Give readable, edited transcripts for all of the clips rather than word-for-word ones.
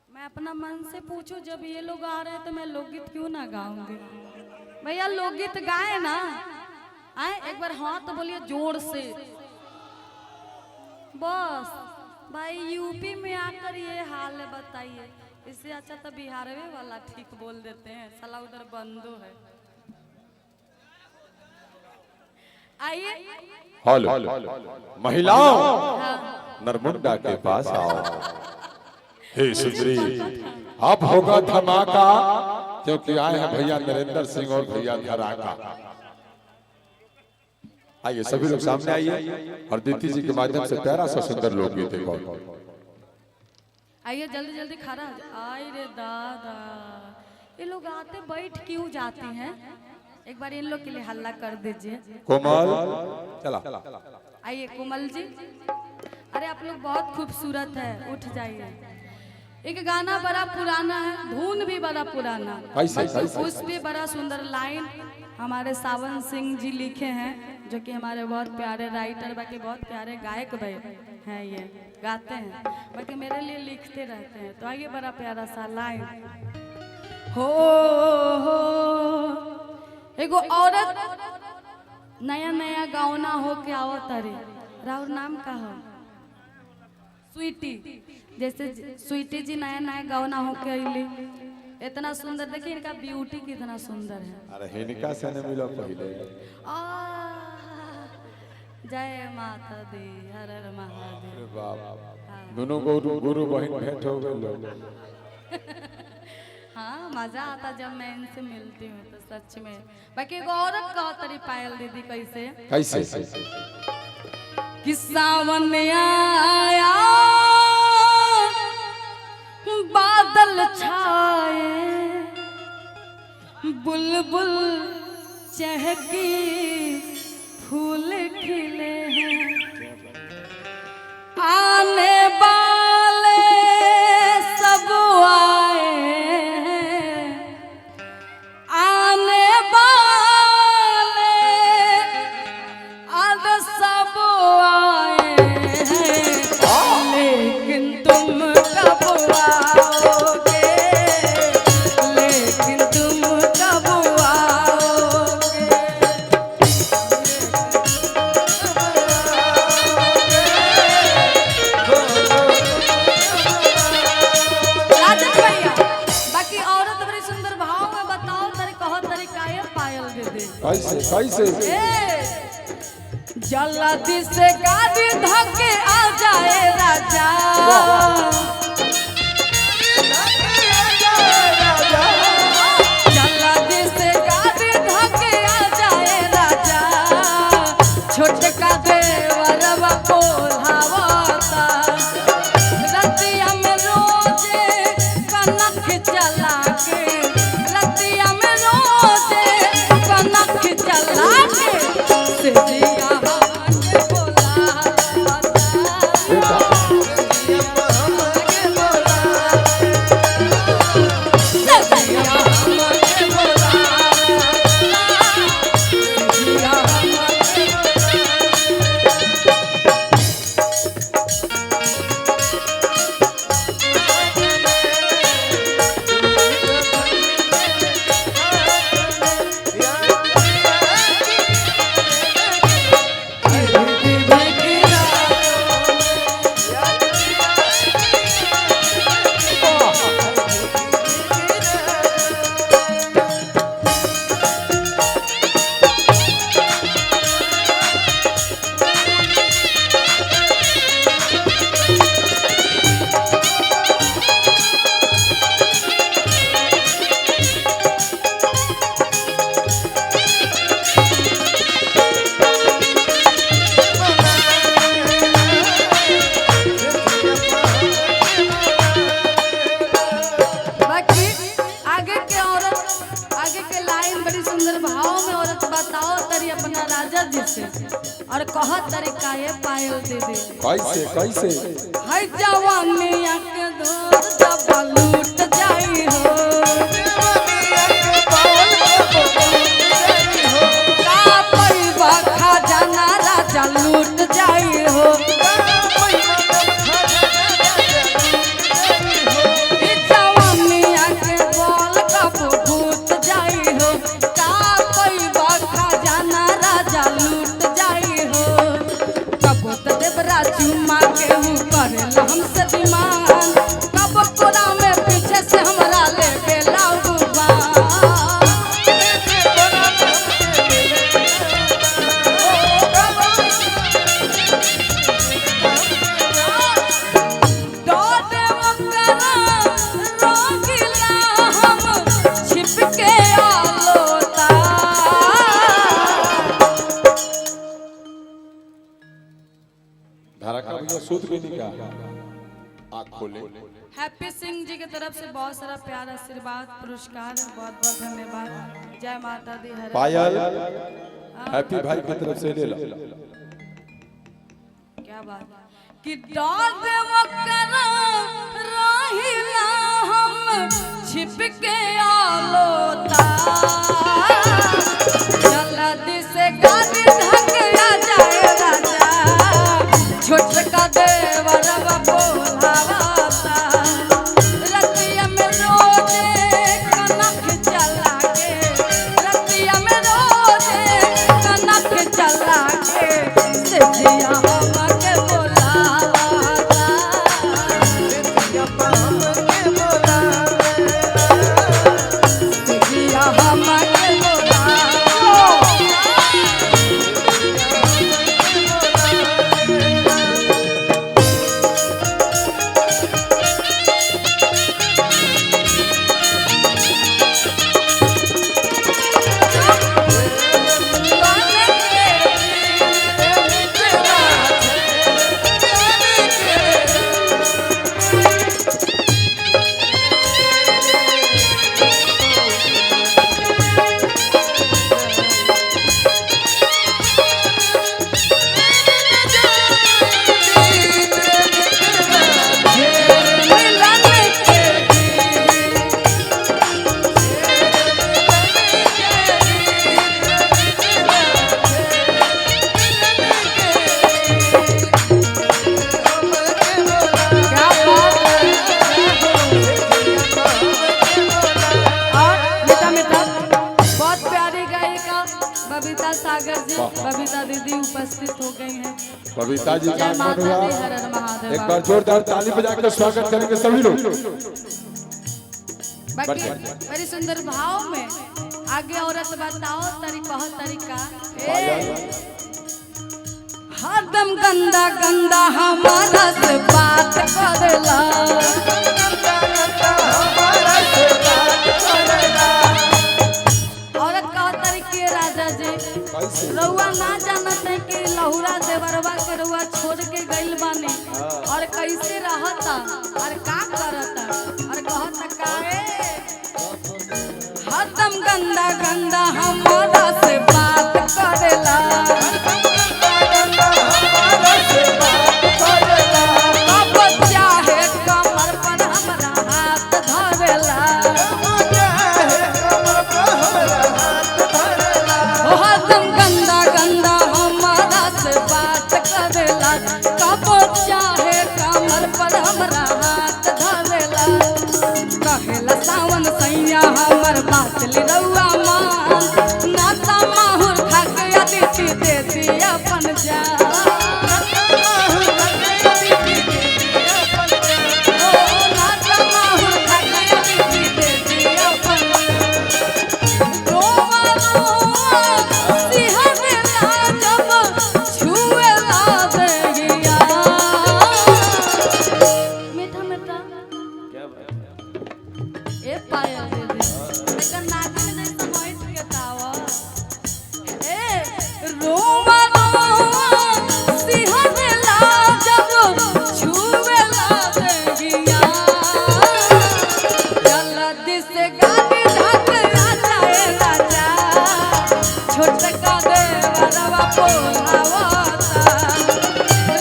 मैं अपना मन से पूछूं, जब ये लोग आ रहे हैं तो मैं लोकगीत क्यों ना गाऊंगी? भैया लोकगीत गाए ना, आए एक बार हाँ तो बोलिए जोर से। बस भाई यूपी में आकर ये हाल है, बताइए। इससे अच्छा तो बिहार में वाला ठीक बोल देते हैं, साला उधर बंदो है। आइए हेलो महिलाओं, नरमुंडा के पास आओ। हे सुंदरी, अब होगा धमाका, क्योंकि आए हैं भैया नरेंद्र सिंह और भैया धराका। आइए सभी लोग सामने आइए और दीदी जी के माध्यम से प्यारा सा सुंदर लोकगीत गाओ। आइए जल्दी जल्दी खड़ा हो जाओ। आई रे दादा, ये लोग आते बैठ क्यों जाते हैं? एक बार इन लोग के लिए हल्ला कर दीजिए। कोमल चला। आइए कोमल जी। अरे आप लोग बहुत खूबसूरत है, उठ जाइए। एक गाना बड़ा पुराना है, धुन भी बड़ा पुराना, उस पे बड़ा सुंदर लाइन हमारे सावन सिंह जी लिखे हैं, जो कि हमारे बहुत प्यारे राइटर, बाकी बहुत प्यारे गायक हैं, ये गाते हैं, बाकी मेरे लिए लिखते रहते हैं। तो आइए बड़ा प्यारा सा लाइन। हो एगो औरत नया नया गावना हो के आओ तारे। राउर नाम का हो? स्वीटी। जैसे स्वीटी जी नया नया गावना हो के अली, इतना सुंदर, देखिए इनका ब्यूटी कितना सुंदर है। अरे हिनका से न मिलो पहले। जय माता दी, हर हर महादेव। बाप, दोनों गुरु बहन भेंट हो गए। हाँ मजा आता जब मैं इनसे मिलती हूँ तो सच में। बाकी एक औरत कहो तरी पायल दीदी कैसे कैसे कि सावन में आया बादल छाए, बुलबुल चहकी फूल खिले हैं, आने वाले सब आए हैं, आने वाले अब सब आए हैं, लेकिन तुम कब आओगे, लेकिन तुम कब आओगे। राजन भैया, बाकी औरत बड़ी सुंदर भाव में बताओ तरी कहो तरी काहे पायल दे दे कैसे जल्दी से गाड़ी धके आ जाए राजा, जल्दी से गाड़ी धके आ जाए राजा, छोटका देवरवा कोल्हावता, रतिया में रोजे कनक चला के, रतिया में रोजे कनक चला के, से जिया और कहत तरीका ये पायल दे दे कैसे हाय जवानिया के धोर जब लूट जाई हो, जवानिया के बाल लूट जाई हो, भैया सूत भी नहीं का आँख खोले। हैप्पी सिंह जी की तरफ से बहुत सारा प्यार आशीर्वाद पुरस्कार बहुत बहुत धन्यवाद। जय माता दी। हरे पायल हैप्पी भाई की तरफ से ले लो। क्या बात कि डाल वकरा रहिला हम छिप के आलोता जल्दी से गाड़ी धक आ जाए राजा छोटका देवरवा बोलावता रतिया में रोजे कनक चला के रतिया में रोजे कनक चला के से जिया हमके बोलावता जिया हमके बोलावता जिया हमके बबीता सागर जी बबीता दीदी उपस्थित हो गई हैं। बबीता जी का आगमन हुआ। एक बार जोरदार ताली बजा के स्वागत करेंगे सभी लोग। बाकी बड़ी सुंदर भाव में आगे औरत बताओ तरीका हरदम गंदा गंदा हमारा से बात करेला रउआ ना जानत है कि लहुरा देवरवा के रउआ छोड़ के गइल बानी और कैसे रहता और का करता और कहता काहे हरदम गंदा गंदा हमारा से बात करेला अब चाहे कमर पर हमरा हाथ धरेला हरदम गंदा गंदा हमारा से बात करेला कब चाहे कमर पर हमरा हाथ धरेला कहेला सावन सैया हमर बात ले रउआ मान नाता माहुर खा के अदिति दे दी अपन जान नाता माहुर खा के अदिति दे दी अपन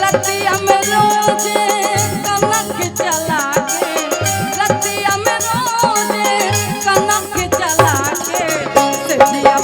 रतिया में रोजे कनक चला के रतिया में रोजे कनक चला के से जिया